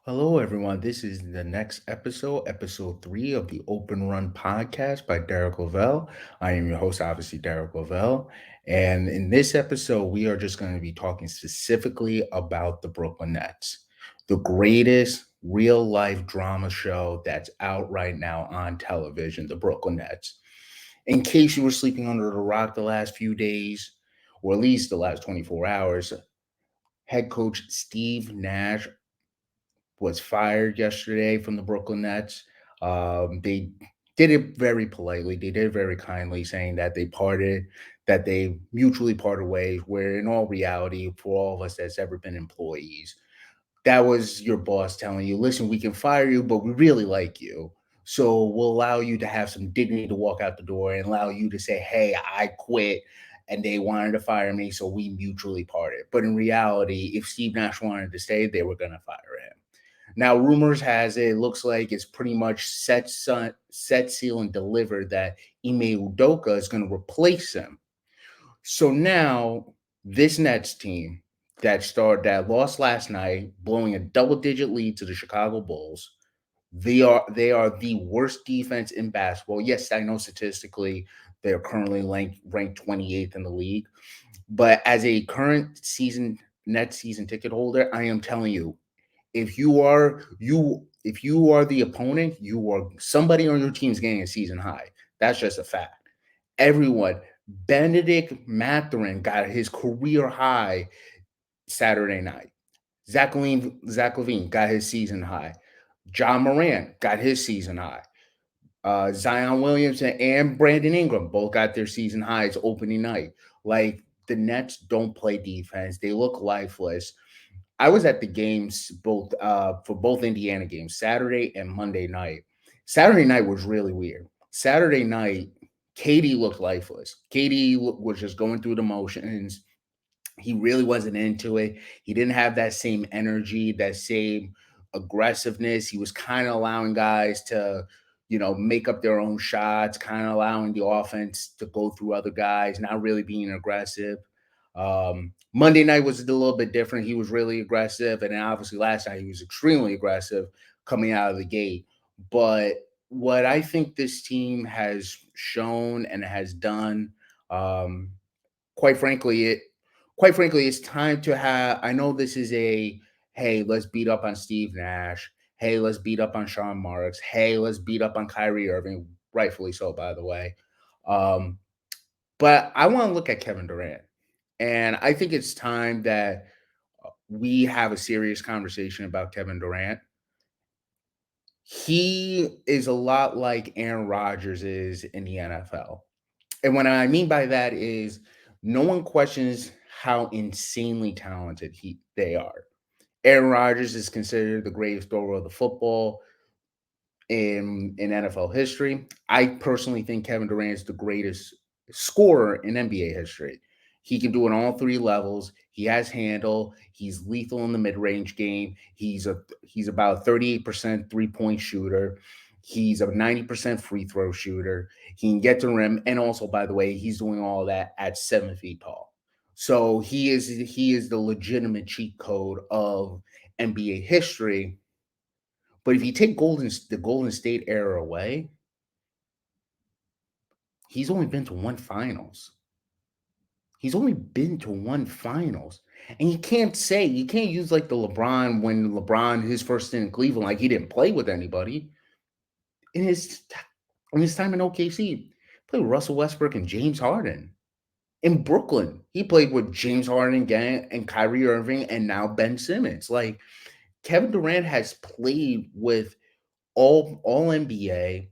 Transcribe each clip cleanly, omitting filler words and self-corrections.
Hello, everyone. This is the next episode, episode 3 of the Open Run podcast by Derek Lavelle. I am your host, obviously, Derek Lavelle. And in this episode, we are just going to be talking specifically about the Brooklyn Nets, the greatest real life drama show that's out right now on television, the Brooklyn Nets. In case you were sleeping under the rock the last few days, or at least the last 24 hours, head coach Steve Nash was fired yesterday from the Brooklyn Nets. They did it very politely. They did it very kindly, saying that they mutually parted ways. Where in all reality, for all of us that's ever been employees, that was your boss telling you, listen, we can fire you, but we really like you. So we'll allow you to have some dignity to walk out the door and allow you to say, hey, I quit and they wanted to fire me. So we mutually parted. But in reality, if Steve Nash wanted to stay, they were going to fire him. Now, rumors has it, looks like it's pretty much set, seal, and delivered that Ime Udoka is going to replace him. So now this Nets team that lost last night, blowing a double-digit lead to the Chicago Bulls. They are the worst defense in basketball. Yes, I know statistically they're currently ranked 28th in the league, but as a current season Nets season ticket holder, I am telling you, if you are the opponent, you are somebody on your team's getting a season high. That's just a fact. Everyone, Benedict Mathurin got his career high Saturday night. Zach Levine got his season high. John Morant got his season high. Zion Williamson and Brandon Ingram both got their season highs opening night. Like, the Nets don't play defense. They look lifeless. I was at the games both for both Indiana games, Saturday and Monday night. Saturday night was really weird. Saturday night, Katie looked lifeless. Katie was just going through the motions. He really wasn't into it. He didn't have that same energy, that same aggressiveness. He was kind of allowing guys to, make up their own shots, kind of allowing the offense to go through other guys, not really being aggressive. Monday night was a little bit different. He was really aggressive, and then obviously last night he was extremely aggressive coming out of the gate. But what I think this team has shown and has done, um, quite frankly, it quite frankly, it's time to have. I know this is a hey, let's beat up on Steve Nash. Hey, let's beat up on Sean Marks. Hey, let's beat up on Kyrie Irving. Rightfully so, by the way. Um, but I want to look at Kevin Durant. And I think it's time that we have a serious conversation about Kevin Durant. He is a lot like Aaron Rodgers is in the NFL. And what I mean by that is no one questions how insanely talented they are. Aaron Rodgers is considered the greatest thrower of the football in NFL history. I personally think Kevin Durant is the greatest scorer in NBA history. He can do it on all three levels. He has handle. He's lethal in the mid-range game. He's about 38% three-point shooter. He's a 90% free throw shooter. He can get to the rim. And also, by the way, he's doing all that at 7 feet tall. So he is the legitimate cheat code of NBA history. But if you take the Golden State era away, he's only been to one finals. He's only been to one finals. And you can't use like the LeBron when LeBron, his first stint in Cleveland, like he didn't play with anybody. In his in his time in OKC, he played with Russell Westbrook and James Harden. In Brooklyn, he played with James Harden again and Kyrie Irving and now Ben Simmons. Like, Kevin Durant has played with all NBA,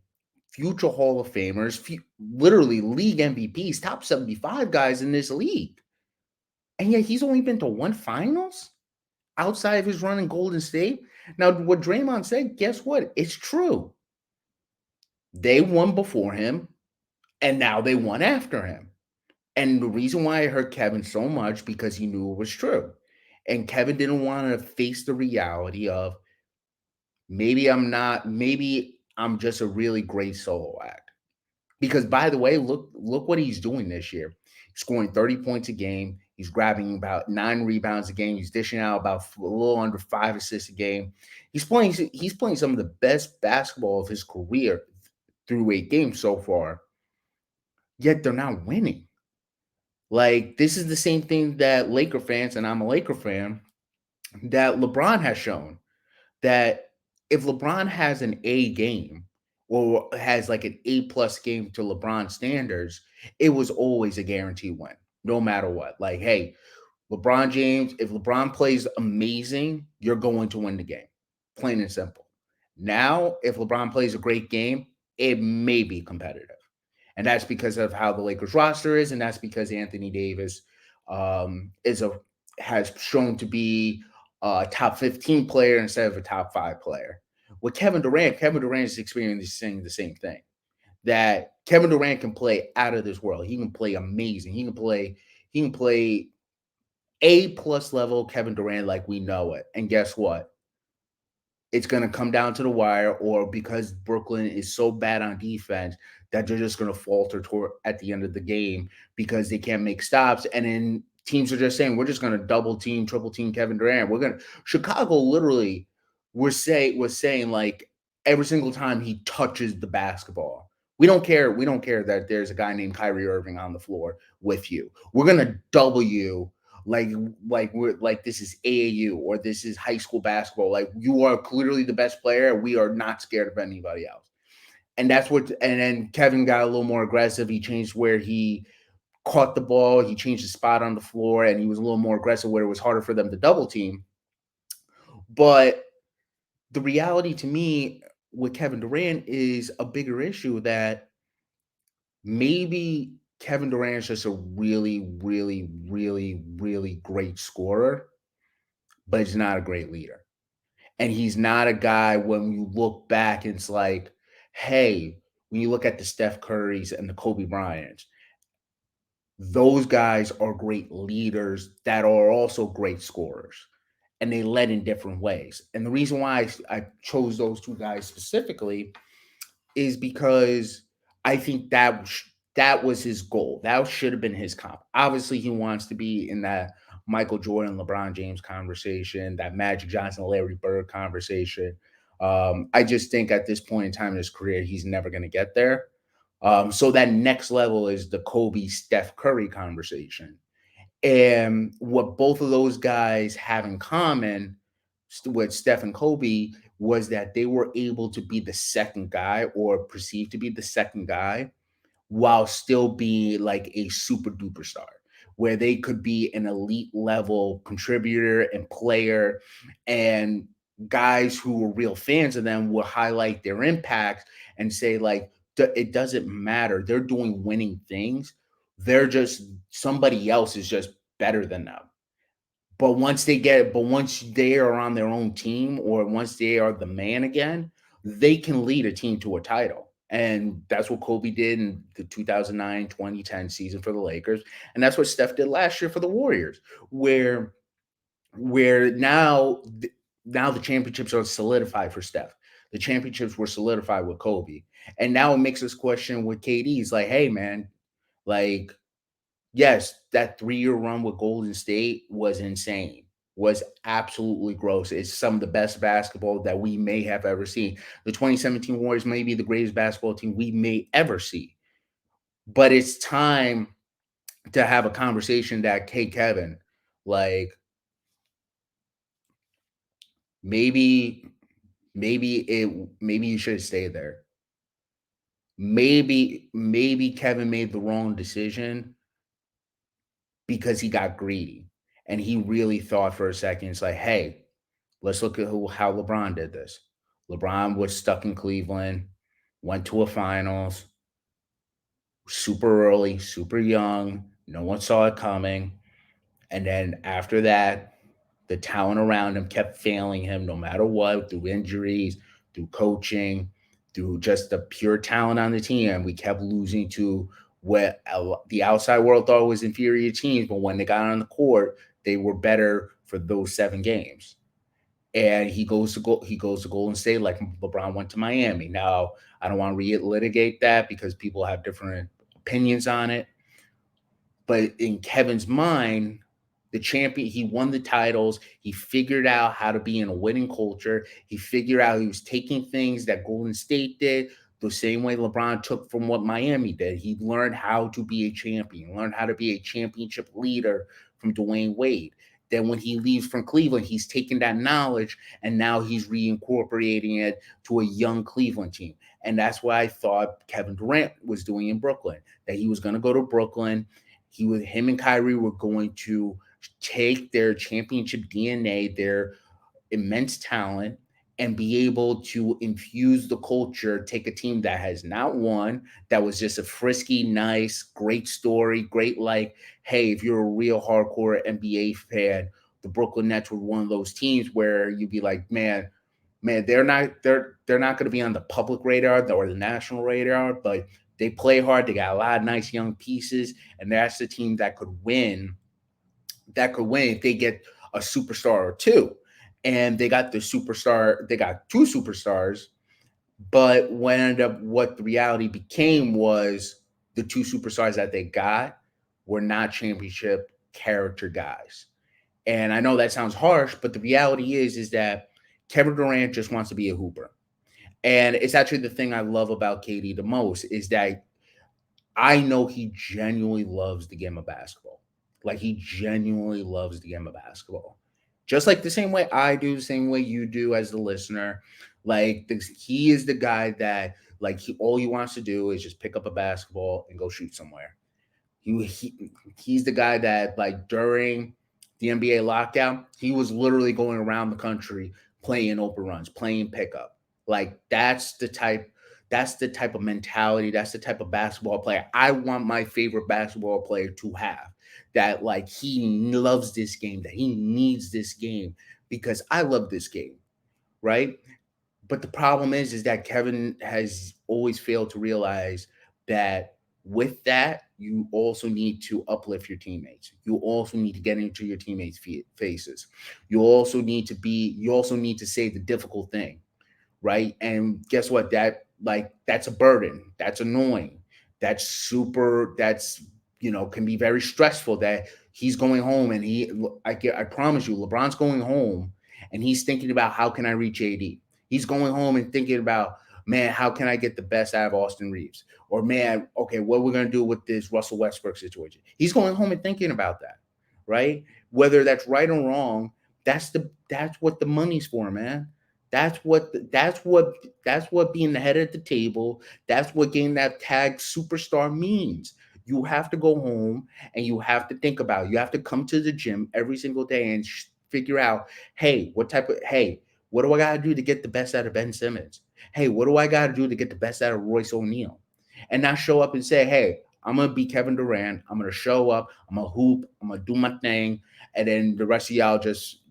future Hall of Famers, literally league MVPs, top 75 guys in this league. And yet he's only been to one finals outside of his run in Golden State. Now, what Draymond said, guess what? It's true. They won before him, and now they won after him. And the reason why I hurt Kevin so much because he knew it was true. And Kevin didn't want to face the reality of maybe I'm just a really great solo act. Because by the way, look what he's doing this year. Scoring 30 points a game. He's grabbing about 9 rebounds a game. He's dishing out about a little under 5 assists a game. He's playing some of the best basketball of his career through 8 games so far. Yet they're not winning. Like, this is the same thing that Laker fans, and I'm a Laker fan, that LeBron has shown that if LeBron has an A game or has like an A plus game to LeBron standards, it was always a guaranteed win, no matter what. Like, hey, LeBron James, if LeBron plays amazing, you're going to win the game. Plain and simple. Now, if LeBron plays a great game, it may be competitive. And that's because of how the Lakers roster is, and that's because Anthony Davis is a has shown to be a top 15 player instead of a top 5 player. With Kevin Durant is experiencing the same thing. That Kevin Durant can play out of this world. He can play amazing. He can play A plus level Kevin Durant like we know it. And guess what? It's going to come down to the wire, or because Brooklyn is so bad on defense that they're just going to falter at the end of the game because they can't make stops. And then teams are just saying, we're just going to double team, triple team Kevin Durant. Chicago literally was saying like every single time he touches the basketball. We don't care. We don't care that there's a guy named Kyrie Irving on the floor with you. We're going to double you like we're like this is AAU or this is high school basketball. Like, you are clearly the best player. We are not scared of anybody else. And then Kevin got a little more aggressive. He changed where he caught the ball. He changed the spot on the floor, and he was a little more aggressive where it was harder for them to double team. But the reality to me with Kevin Durant is a bigger issue, that maybe Kevin Durant is just a really, really, really, really great scorer, but he's not a great leader. And he's not a guy, when you look back, it's like, hey, when you look at the Steph Currys and the Kobe Bryants, those guys are great leaders that are also great scorers. And they led in different ways. And the reason why I chose those two guys specifically is because I think that was his goal. That should have been his comp. Obviously, he wants to be in that Michael Jordan, LeBron James conversation, that Magic Johnson, Larry Bird conversation. I just think at this point in time in his career, he's never going to get there. So that next level is the Kobe, Steph Curry conversation. And what both of those guys have in common with Steph and Kobe was that they were able to be the second guy, or perceived to be the second guy, while still being like a super duper star, where they could be an elite level contributor and player, and guys who were real fans of them will highlight their impact and say, like, it doesn't matter. They're doing winning things. They're just, somebody else is just better than them. But once they are on their own team, or once they are the man again, they can lead a team to a title. And that's what Kobe did in the 2009-2010 season for the Lakers. And that's what Steph did last year for the Warriors, where now the championships are solidified for Steph. The championships were solidified with Kobe. And now it makes us question with KD. He's like, hey, man, like, yes, that 3-year run with Golden State was insane, was absolutely gross. It's some of the best basketball that we may have ever seen. The 2017 Warriors may be the greatest basketball team we may ever see. But it's time to have a conversation that, hey, Kevin, like, maybe maybe you should stay there. Maybe Kevin made the wrong decision because he got greedy, and he really thought for a second. It's like, hey, let's look at how LeBron did this. LeBron was stuck in Cleveland, went to a finals super early, super young. No one saw it coming. And then after that, the talent around him kept failing him no matter what, through injuries, through coaching, through just the pure talent on the team. And we kept losing to what the outside world thought was inferior teams. But when they got on the court, they were better for those 7 games. And he goes to Golden State like LeBron went to Miami. Now, I don't want to relitigate that because people have different opinions on it. But in Kevin's mind, the champion. He won the titles. He figured out how to be in a winning culture. He figured out he was taking things that Golden State did the same way LeBron took from what Miami did. He learned how to be a champion, learned how to be a championship leader from Dwayne Wade. Then when he leaves from Cleveland, he's taking that knowledge and now he's reincorporating it to a young Cleveland team. And that's what I thought Kevin Durant was doing in Brooklyn, that he was going to go to Brooklyn. Him and Kyrie were going to take their championship DNA, their immense talent, and be able to infuse the culture, take a team that has not won, that was just a frisky, nice, great story, great like, hey, if you're a real hardcore NBA fan, the Brooklyn Nets were one of those teams where you'd be like, man, they're not going to be on the public radar or the national radar, but they play hard. They got a lot of nice young pieces, and that's the team that could win. That could win if they get a superstar or two. And they got the superstar. They got two superstars, but what the reality became was the two superstars that they got were not championship character guys. And I know that sounds harsh, but the reality is that Kevin Durant just wants to be a hooper. And it's actually the thing I love about KD the most is that I know he genuinely loves the game of basketball. Like he genuinely loves the game of basketball. Just like the same way I do, the same way you do as the listener. He is the guy that all he wants to do is just pick up a basketball and go shoot somewhere. He's the guy that during the NBA lockdown, he was literally going around the country playing open runs, playing pickup. Like that's the type of mentality, that's the type of basketball player I want my favorite basketball player to have. That he loves this game, that he needs this game because I love this game, right? But the problem is that Kevin has always failed to realize that with that, you also need to uplift your teammates. You also need to get into your teammates' faces. You also need to say the difficult thing, right? And guess what? That's a burden. That's annoying. That's can be very stressful that he's going home and I promise you, LeBron's going home and he's thinking about how can I reach AD. He's going home and thinking about, man, how can I get the best out of Austin Reeves? Or man, okay, what we're gonna do with this Russell Westbrook situation. He's going home and thinking about that, right? Whether that's right or wrong, that's what the money's for, man. That's what being the head of the table. That's what getting that tag superstar means. You have to go home and you have to think about it. You have to come to the gym every single day and figure out, hey, what do I got to do to get the best out of Ben Simmons? Hey, what do I got to do to get the best out of Royce O'Neal? And not show up and say, hey, I'm gonna be Kevin Durant. I'm gonna show up. I'm gonna hoop. I'm gonna do my thing, and then the rest of y'all just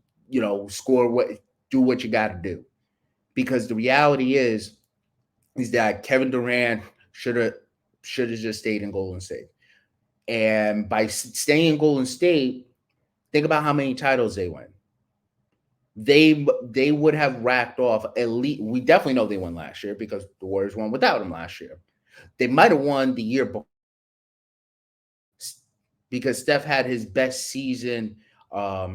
score do what you got to do. Because the reality is that Kevin Durant should have just stayed in Golden State. And by staying in Golden State, think about how many titles they win. They would have racked off at least. We definitely know they won last year because the Warriors won without him last year. They might have won the year before because Steph had his best season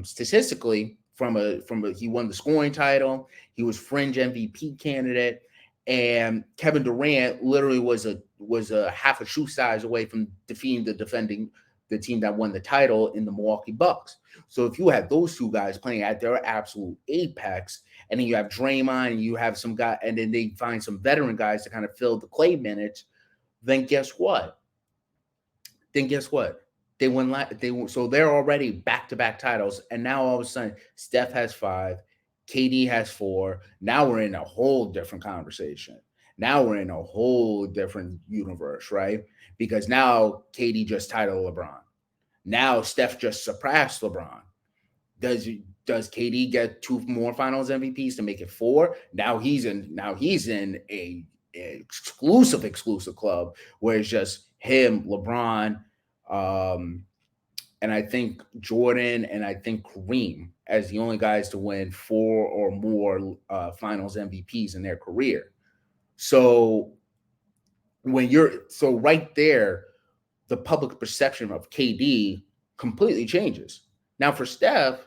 statistically he won the scoring title. He was fringe MVP candidate, and Kevin Durant literally was a half a shoe size away from defeating the team that won the title in the Milwaukee Bucks. So if you have those two guys playing at their absolute apex, and then you have Draymond, and you have some guy, and then they find some veteran guys to kind of fill the Clay minutes, then guess what? They won. So they're already back to back titles, and now all of a sudden Steph has 5, KD has 4. Now we're in a whole different conversation. Now we're in a whole different universe, right? Because now KD just titled LeBron. Now Steph just surpassed LeBron. Does KD get 2 more Finals MVPs to make it 4? Now he's in a exclusive club where it's just him, LeBron, and I think Jordan and I think Kareem as the only guys to win 4 or more Finals MVPs in their career. So right there, the public perception of KD completely changes. Now for Steph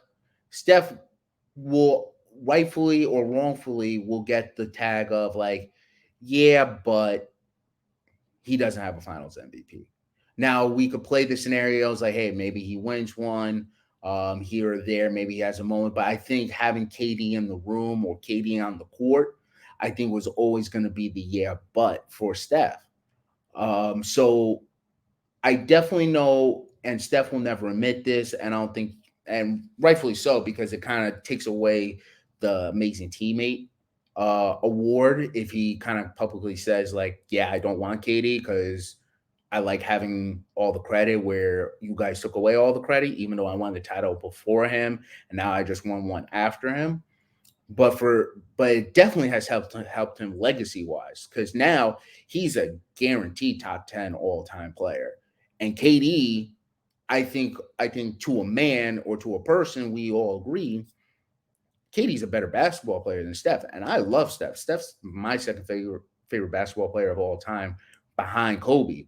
will rightfully or wrongfully will get the tag of like, yeah, but he doesn't have a Finals MVP. Now we could play the scenarios like, hey, maybe he wins one here or there, maybe he has a moment. But I think having KD in the room or KD on the court, I think was always going to be the yeah, but for Steph. So I definitely know, and Steph will never admit this, and I don't think, and rightfully so, because it kind of takes away the amazing teammate award if he kind of publicly says like, "Yeah, I don't want KD because I like having all the credit where you guys took away all the credit, even though I won the title before him, and now I just won one after him." But it definitely has helped him legacy wise because now he's a guaranteed top 10 all time player. And KD, I think to a man or to a person, we all agree KD's a better basketball player than Steph. And I love Steph. Steph's my second favorite basketball player of all time behind Kobe.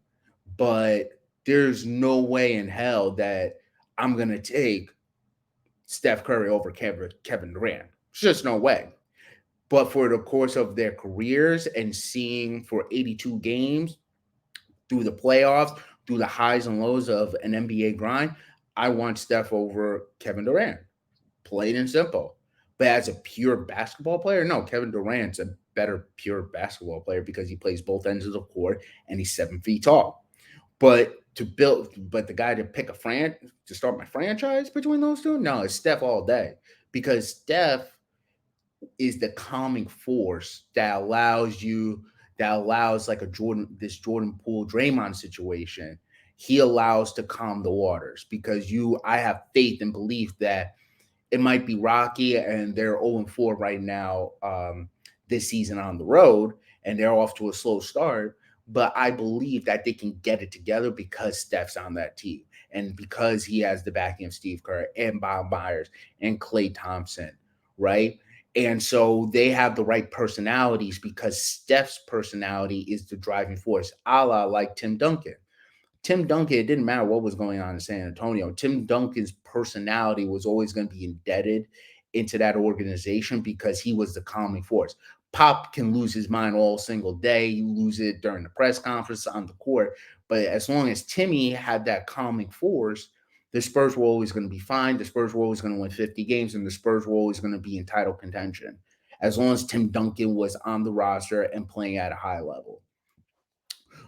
But there's no way in hell that I'm gonna take Steph Curry over Kevin Durant. There's just no way. But for the course of their careers and seeing for 82 games through the playoffs, through the highs and lows of an NBA grind, I want Steph over Kevin Durant. Plain and simple. But as a pure basketball player, no, Kevin Durant's a better pure basketball player because he plays both ends of the court and he's 7 feet tall. But the guy to pick to start my franchise between those two, no, it's Steph all day because Steph is the calming force that allows like this Jordan Poole Draymond situation. He allows to calm the waters because I have faith and belief that it might be rocky and they're 0-4 right now this season on the road and they're off to a slow start. But I believe that they can get it together because Steph's on that team and because he has the backing of Steve Kerr and Bob Myers and Klay Thompson, right? And so they have the right personalities because Steph's personality is the driving force, a la like Tim Duncan. Tim Duncan, it didn't matter what was going on in San Antonio. Tim Duncan's personality was always going to be indebted into that organization because he was the calming force. Pop can lose his mind all single day. You lose it during the press conference on the court. But as long as Timmy had that calming force, the Spurs were always going to be fine. The Spurs were always going to win 50 games, and the Spurs were always going to be in title contention as long as Tim Duncan was on the roster and playing at a high level.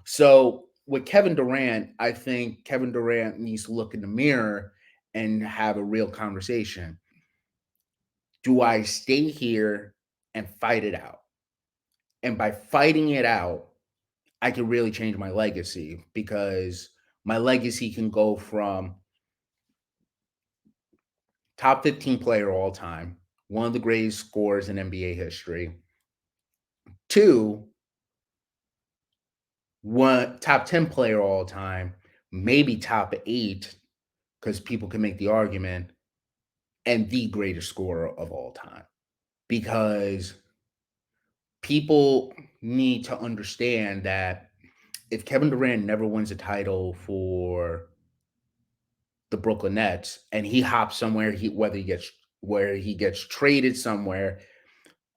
So with Kevin Durant, I think Kevin Durant needs to look in the mirror and have a real conversation. Do I stay here and fight it out? And by fighting it out, I can really change my legacy because my legacy can go from top 15 player all time, one of the greatest scorers in NBA history, to one top 10 player all time, maybe top 8 because people can make the argument, and the greatest scorer of all time. Because people need to understand that if Kevin Durant never wins a title for the Brooklyn Nets and he hops somewhere, where he gets traded somewhere,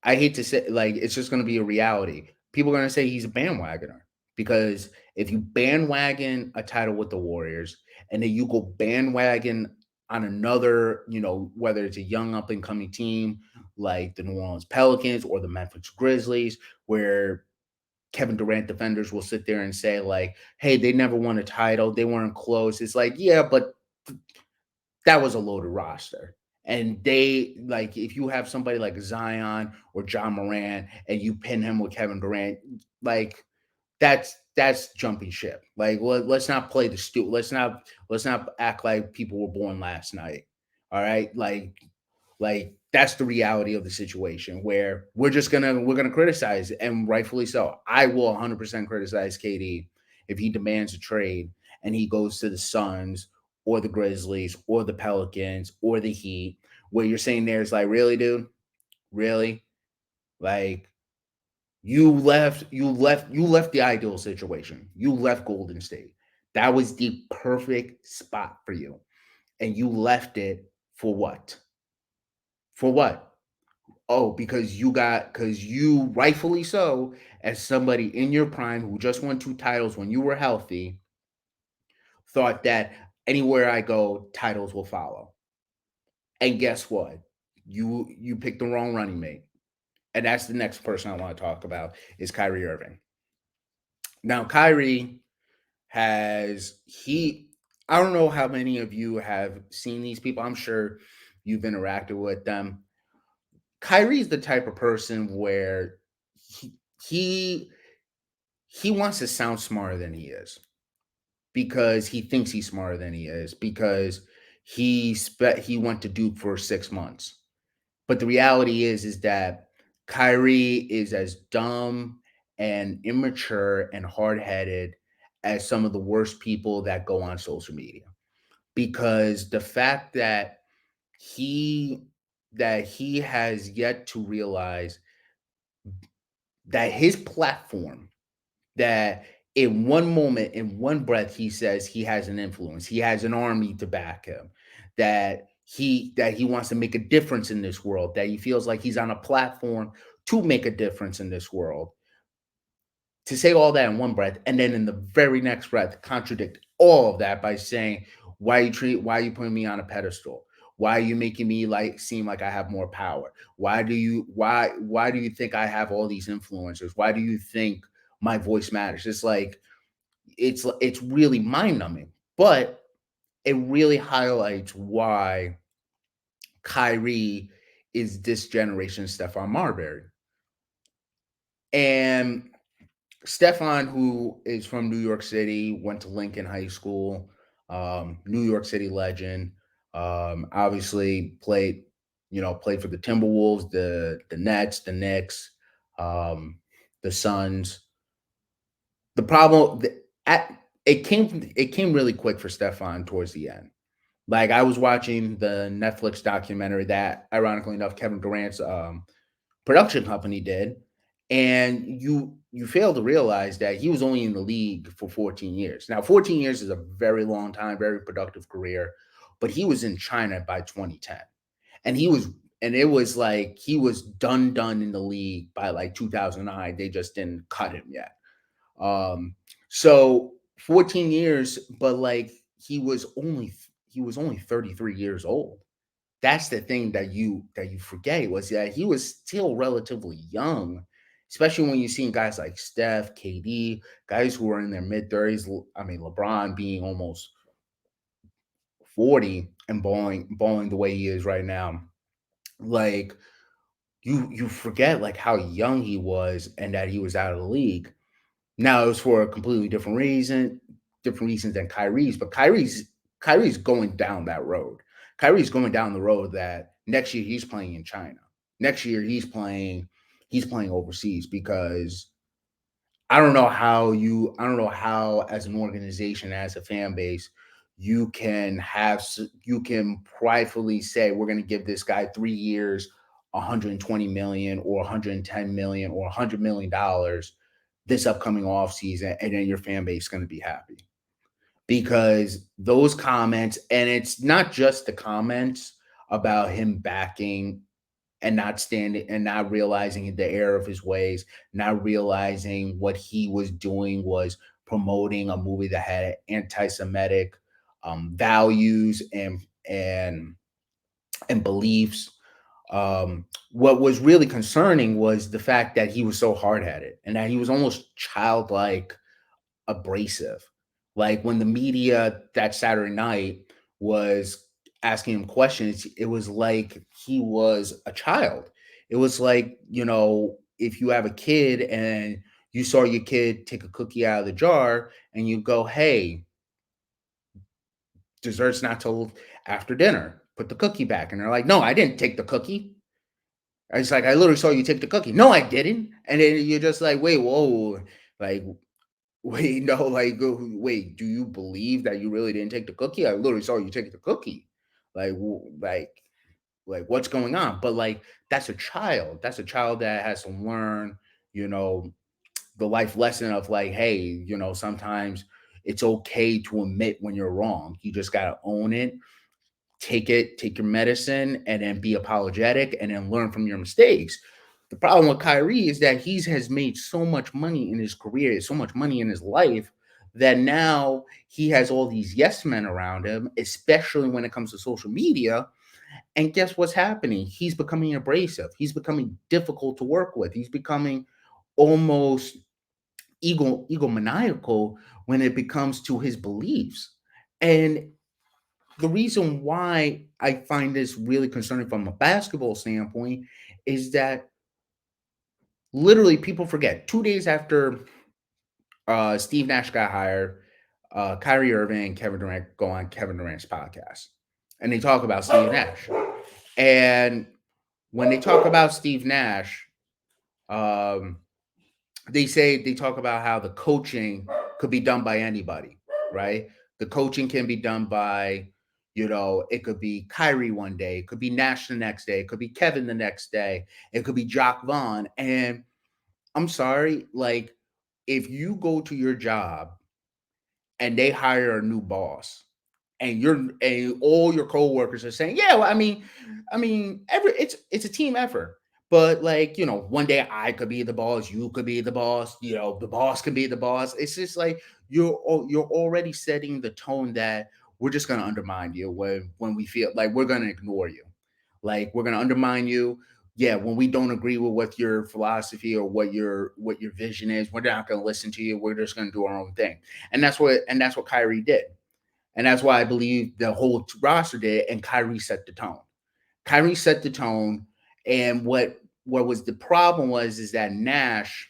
I hate to say like it's just gonna be a reality. People are gonna say he's a bandwagoner because if you bandwagon a title with the Warriors and then you go bandwagon on another, whether it's a young up and coming team like the New Orleans Pelicans or the Memphis Grizzlies, where Kevin Durant defenders will sit there and say, like, hey, they never won a title, they weren't close. It's like, yeah, but that was a loaded roster. And they like if you have somebody like Zion or John Moran and you pin him with Kevin Durant, like that's jumping ship. Like let's not play the let's not act like people were born last night. All right, like that's the reality of the situation where we're gonna criticize and rightfully so. I will 100% criticize KD if he demands a trade and he goes to the Suns or the Grizzlies or the Pelicans or the Heat, where you're saying there's like, really, dude, really, like you left the ideal situation. You left Golden State. That was the perfect spot for you, and you left it For what? For what? Oh, because you rightfully so, as somebody in your prime who just won 2 titles when you were healthy, thought that anywhere I go, titles will follow. And guess what? You picked the wrong running mate. And that's the next person I want to talk about is Kyrie Irving. Now, Kyrie has he I don't know how many of you have seen these people. I'm sure you've interacted with them. Kyrie's the type of person where he he he wants to sound smarter than he is because he thinks he's smarter than he is because he went to Duke for 6 months. But the reality is that Kyrie is as dumb and immature and hard headed as some of the worst people that go on social media. Because the fact he that he has yet to realize that his platform, that in one moment, in one breath, he says he has an influence, he has an army to back him, that he wants to make a difference in this world, that he feels like he's on a platform to make a difference in this world. To say all that in one breath, and then in the very next breath, contradict all of that by saying, why are you putting me on a pedestal? Why are you making me like seem like I have more power? Why do you think I have all these influencers? Why do you think my voice matters? It's like it's really mind numbing, but it really highlights why Kyrie is this generation Stephon Marbury. And Stefan, who is from New York City, went to Lincoln High School, New York City legend. Obviously played for the Timberwolves, the Nets, the Knicks, um, the Suns. The problem at it came really quick for Stefan towards the end. Like I was watching the Netflix documentary that, ironically enough, Kevin Durant's production company did, and you fail to realize that he was only in the league for 14 years. Now, 14 years is a very long time, very productive career, but he was in China by 2010. And he was and it was like he was done in the league by like 2009. They just didn't cut him yet. Um so 14 years, but like he was only 33 years old. That's the thing that you forget, was that he was still relatively young, especially when you've seen guys like Steph, KD, guys who are in their mid 30s. I mean, LeBron being almost 40 and balling the way he is right now. Like you forget like how young he was and that he was out of the league. Now it was for a completely different reasons than Kyrie's, but Kyrie's going down that road. Kyrie's going down the road that next year he's playing in China. Next year he's playing overseas because I don't know how as an organization, as a fan base, you can pridefully say we're going to give this guy 3 years, 120 million or 110 million or 100 million dollars this upcoming off season, and then your fan base is going to be happy. Because those comments, and it's not just the comments about him backing and not standing and not realizing the error of his ways, not realizing what he was doing was promoting a movie that had anti-Semitic values and beliefs. What was really concerning was the fact that he was so hard-headed and that he was almost childlike abrasive. Like when the media that Saturday night was asking him questions, it was like he was a child. It was like, if you have a kid and you saw your kid take a cookie out of the jar and you go, hey, dessert's not till after dinner. Put the cookie back. And they're like, no, I didn't take the cookie. It's like, I literally saw you take the cookie. No, I didn't. And then you're just like, wait, whoa. Like, wait, no, like, wait, do you believe that you really didn't take the cookie? I literally saw you take the cookie. Like, what's going on? But like, that's a child. That's a child that has to learn, you know, the life lesson of like, hey, sometimes it's okay to admit when you're wrong. You just gotta own it, take your medicine, and then be apologetic, and then learn from your mistakes. The problem with Kyrie is that he has made so much money in his career, so much money in his life, that now he has all these yes men around him, especially when it comes to social media. And guess what's happening? He's becoming abrasive. He's becoming difficult to work with. He's becoming almost egomaniacal when it becomes to his beliefs. And the reason why I find this really concerning from a basketball standpoint is that literally people forget 2 days after Steve Nash got hired, Kyrie Irving and Kevin Durant go on Kevin Durant's podcast and they talk about Steve Nash. And when they talk about Steve Nash, um, they talk about how the coaching could be done by anybody, right? The coaching can be done by, it could be Kyrie one day, it could be Nash the next day, it could be Kevin the next day, it could be Jock Vaughn. And I'm sorry, like if you go to your job and they hire a new boss and all your coworkers are saying, yeah, well, every it's a team effort. But like, one day I could be the boss, you could be the boss, the boss could be the boss. It's just like you're already setting the tone that we're just gonna undermine you when we feel like we're gonna ignore you. Like we're gonna undermine you. Yeah, when we don't agree with what your philosophy or what your vision is, we're not gonna listen to you. We're just gonna do our own thing. And that's what Kyrie did. And that's why I believe the whole roster did, and Kyrie set the tone. Kyrie set the tone, and what was the problem was is that Nash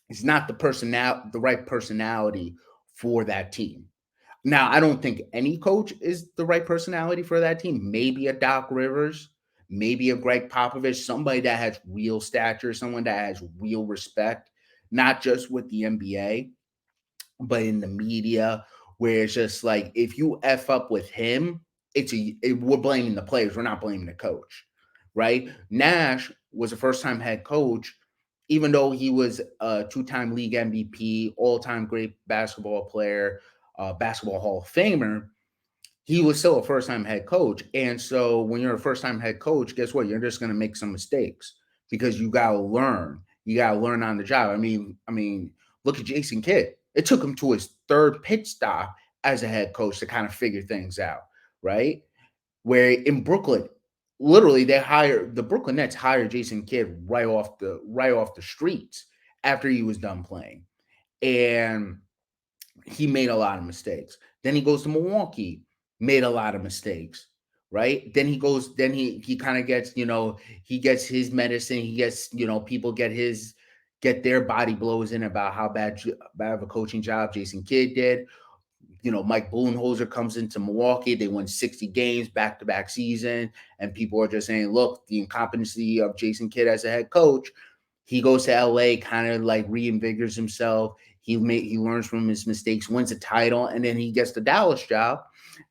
is not the right personality for that team. Now, I don't think any coach is the right personality for that team. Maybe a Doc Rivers, maybe a Greg Popovich, somebody that has real stature, someone that has real respect, not just with the NBA, but in the media, where it's just like if you f up with him, we're blaming the players, we're not blaming the coach, right? Nash was a first time head coach, even though he was a two-time league MVP, all-time great basketball player, basketball Hall of Famer. He was still a first time head coach. And so when you're a first time head coach, guess what? You're just going to make some mistakes because you got to learn. You got to learn on the job. Look at Jason Kidd. It took him to his third pit stop as a head coach to kind of figure things out, right? Where in Brooklyn, literally the Brooklyn Nets hired Jason Kidd right off the streets after he was done playing. And he made a lot of mistakes. Then he goes to Milwaukee, made a lot of mistakes, right? Then he kind of gets, he gets his medicine. He gets, people get their body blows in about how bad of a coaching job Jason Kidd did. Mike Budenholzer comes into Milwaukee. They won 60 games back to back season. And people are just saying, look, the incompetency of Jason Kidd as a head coach. He goes to LA, kind of like reinvigorates himself. He learns from his mistakes, wins a title, and then he gets the Dallas job.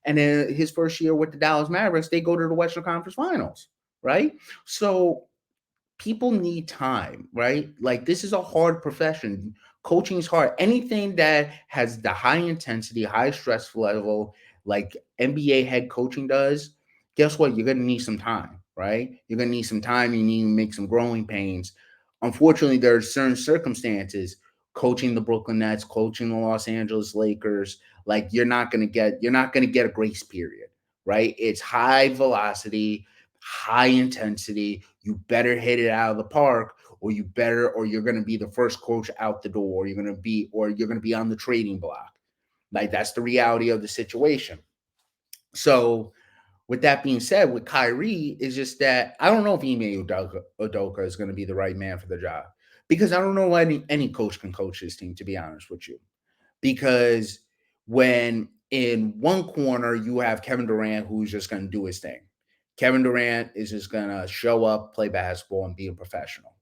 And then his first year with the Dallas Mavericks, they go to the Western Conference Finals, right? So people need time, right? Like this is a hard profession. Coaching is hard. Anything that has the high intensity, high stress level, like NBA head coaching does, guess what? You're gonna need some time, right? You're gonna need some time. You need to make some growing pains. Unfortunately, there are certain circumstances. Coaching the Brooklyn Nets, coaching the Los Angeles Lakers, like you're not gonna get a grace period, right? It's high velocity, high intensity. You better hit it out of the park, or you're going to be the first coach out the door. Or you're going to be on the trading block. Like that's the reality of the situation. So with that being said, with Kyrie, is just that I don't know if Ime Udoka is going to be the right man for the job, because I don't know why any coach can coach this team, to be honest with you. Because when in one corner you have Kevin Durant, who's just going to do his thing. Kevin Durant is just going to show up, play basketball, and be a professional.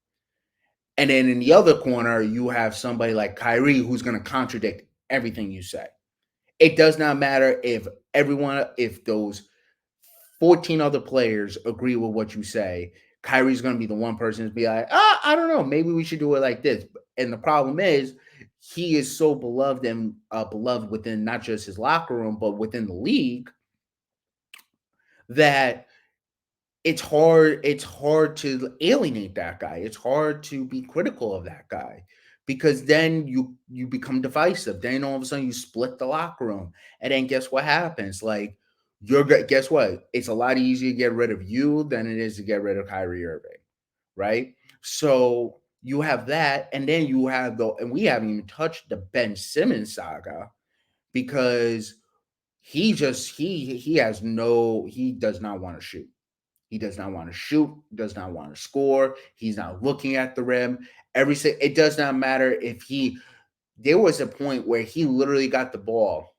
And then in the other corner, you have somebody like Kyrie who's going to contradict everything you say. It does not matter if those 14 other players agree with what you say. Kyrie's going to be the one person to be like, I don't know, maybe we should do it like this. And the problem is, he is so beloved and beloved within not just his locker room, but within the league, that it's hard to alienate that guy. It's hard to be critical of that guy because then you become divisive. Then all of a sudden you split the locker room. And then guess what happens? Like guess what? It's a lot easier to get rid of you than it is to get rid of Kyrie Irving, right? So you have that, and then you have and we haven't even touched the Ben Simmons saga because he does not want to shoot. He does not want to shoot, does not want to score. He's not looking at the rim. It does not matter if there was a point where he literally got the ball.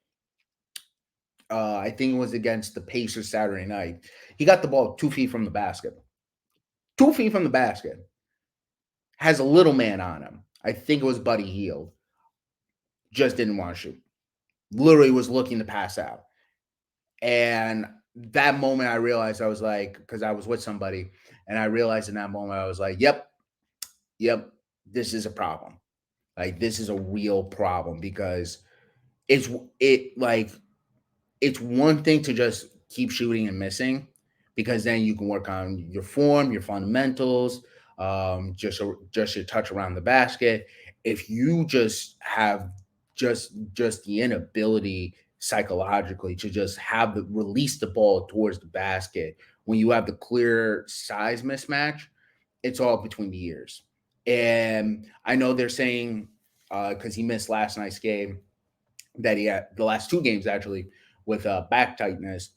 I think it was against the Pacers Saturday night. He got the ball 2 feet from the basket. 2 feet from the basket. Has a little man on him. I think it was Buddy Hield. Just didn't want to shoot. Literally was looking to pass out. And that moment I realized, I was like, because I was with somebody, and I realized in that moment, I was like, yep, this is a problem. Like this is a real problem because it's it like it's one thing to just keep shooting and missing because then you can work on your form, your fundamentals, just your touch around the basket. If you just have just the inability psychologically to just have the release the ball towards the basket when you have the clear size mismatch, it's all between the ears. And I know they're saying because he missed last night's game that he had the last two games actually with back tightness.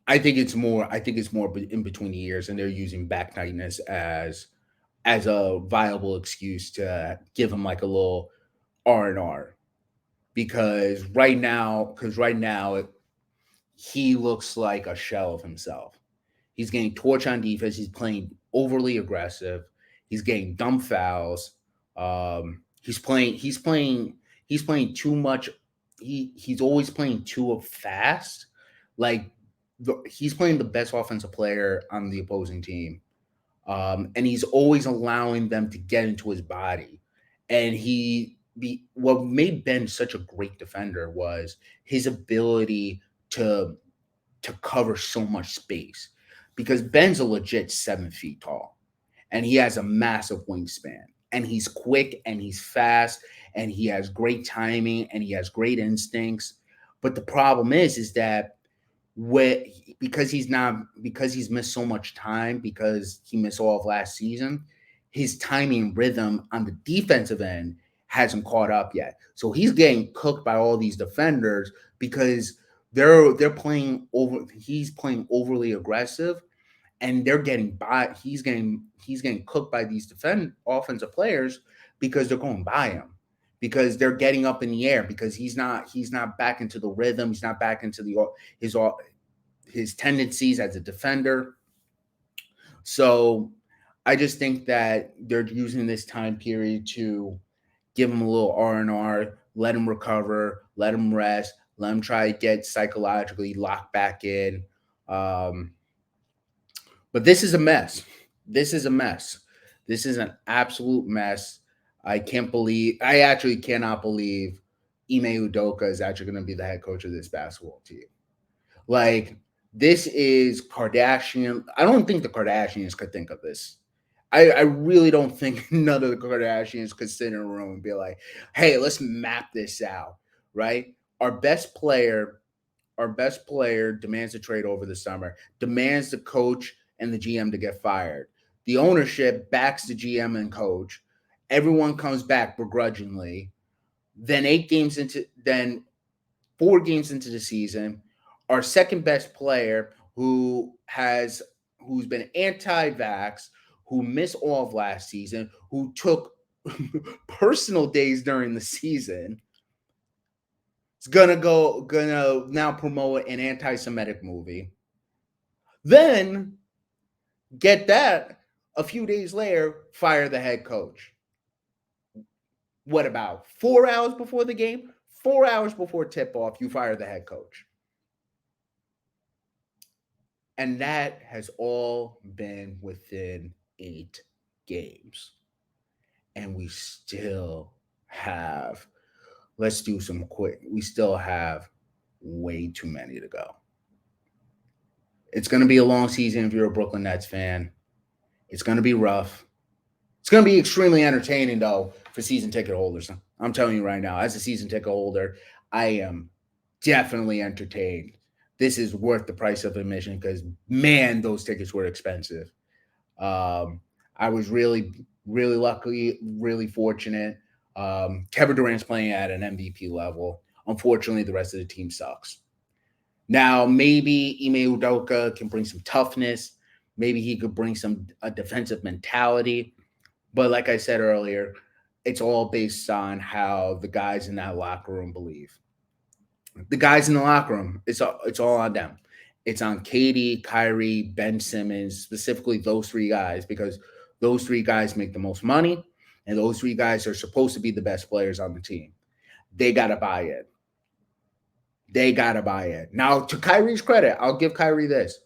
I think it's more in between the years, and they're using back tightness as a viable excuse to give him like a little R&R because right now he looks like a shell of himself. He's getting torch on defense. He's playing overly aggressive. He's getting dumb fouls. He's playing. He's playing. He's playing too much. He's always playing too fast. Like he's playing the best offensive player on the opposing team, and he's always allowing them to get into his body. And what made Ben such a great defender was his ability to to cover so much space because Ben's a legit 7 feet tall and he has a massive wingspan and he's quick and he's fast and he has great timing and he has great instincts. But the problem is that what because he's missed so much time because he missed all of last season, his timing rhythm on the defensive end hasn't caught up yet. So he's getting cooked by all these defenders because they're playing over he's playing overly aggressive and they're getting by he's getting cooked by these defend offensive players because they're going by him because they're getting up in the air because he's not back into the rhythm, he's not back into his his tendencies as a defender. So I just think that they're using this time period to give him a little R&R, let him recover, let him rest, let him try to get psychologically locked back in. Um, but this is a mess. This is a mess. This is an absolute mess. I actually cannot believe Ime Udoka is actually going to be the head coach of this basketball team. Like, this is Kardashian. I don't think the Kardashians could think of this. I really don't think none of the Kardashians could sit in a room and be like, hey, let's map this out, right? Our best player, our best player demands a trade over the summer, demands the coach and the GM to get fired. The ownership backs the GM and coach. Everyone comes back begrudgingly. Then 4 games into the season, our second best player who's been anti-vax, who missed all of last season, who took personal days during the season, is gonna now promote an anti-Semitic movie. Then get that a few days later, fire the head coach. What about 4 hours before the game? 4 hours before tip off, you fire the head coach. And that has all been within 8 games. And we still have, let's do some quick, we still have way too many to go. It's going to be a long season if you're a Brooklyn Nets fan. It's going to be rough. It's going to be extremely entertaining, though, for season ticket holders. I'm telling you right now, as a season ticket holder, I am definitely entertained. This is worth the price of admission because, man, those tickets were expensive. I was really, really lucky, really fortunate. Kevin Durant's playing at an MVP level. Unfortunately, the rest of the team sucks. Now, maybe Ime Udoka can bring some toughness. Maybe he could bring some a defensive mentality. But like I said earlier, it's all based on how the guys in that locker room believe. The guys in the locker room, it's all on them. It's on Katie, Kyrie, Ben Simmons, specifically those three guys, because those three guys make the most money, and those three guys are supposed to be the best players on the team. They gotta buy it. They gotta buy it. Now, to Kyrie's credit, I'll give Kyrie this.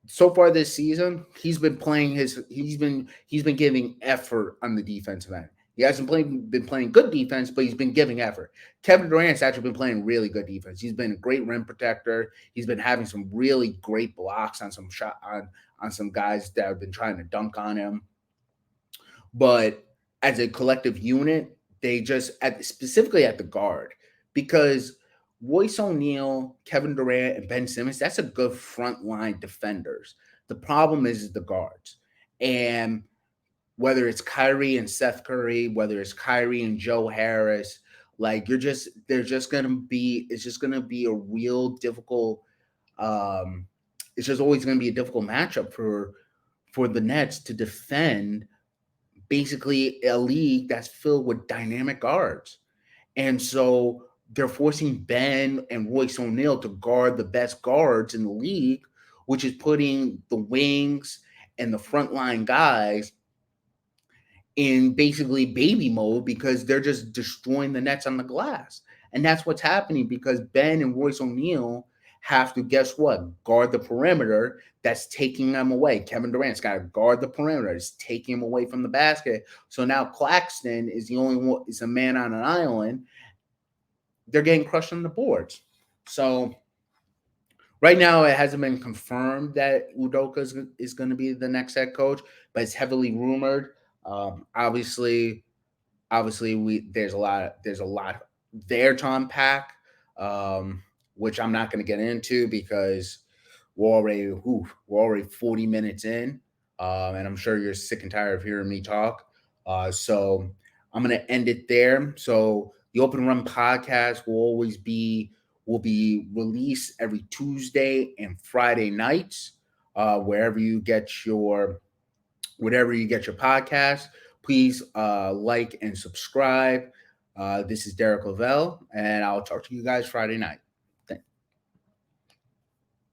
So far this season, he's been giving effort on the defensive end. He hasn't been playing good defense, but he's been giving effort. Kevin Durant's actually been playing really good defense. He's been a great rim protector. He's been having some really great blocks on some guys that have been trying to dunk on him. But as a collective unit, they specifically at the guard, because Royce O'Neal, Kevin Durant, and Ben Simmons, that's a good front line defenders. The problem is the guards. And whether it's Kyrie and Seth Curry, whether it's Kyrie and Joe Harris, like it's just gonna be a real difficult um it's just always gonna be a difficult matchup for the Nets to defend basically a league that's filled with dynamic guards. And so they're forcing Ben and Royce O'Neal to guard the best guards in the league, which is putting the wings and the frontline guys in basically baby mode because they're just destroying the Nets on the glass. And that's what's happening because Ben and Royce O'Neal have to, guess what, guard the perimeter that's taking them away. Kevin Durant's got to guard the perimeter, it's taking him away from the basket. So now Claxton is the only one, is a man on an island. They're getting crushed on the boards. So right now, it hasn't been confirmed that Udoka is going to be the next head coach, but it's heavily rumored. Obviously, we there's a lot there to unpack, um, which I'm not going to get into because we're already 40 minutes in, and I'm sure you're sick and tired of hearing me talk. So I'm going to end it there. So the Open Run podcast will be released every Tuesday and Friday nights, wherever you get your whatever you get your podcast. Please like and subscribe. This is Derek Lavelle, and I'll talk to you guys Friday night.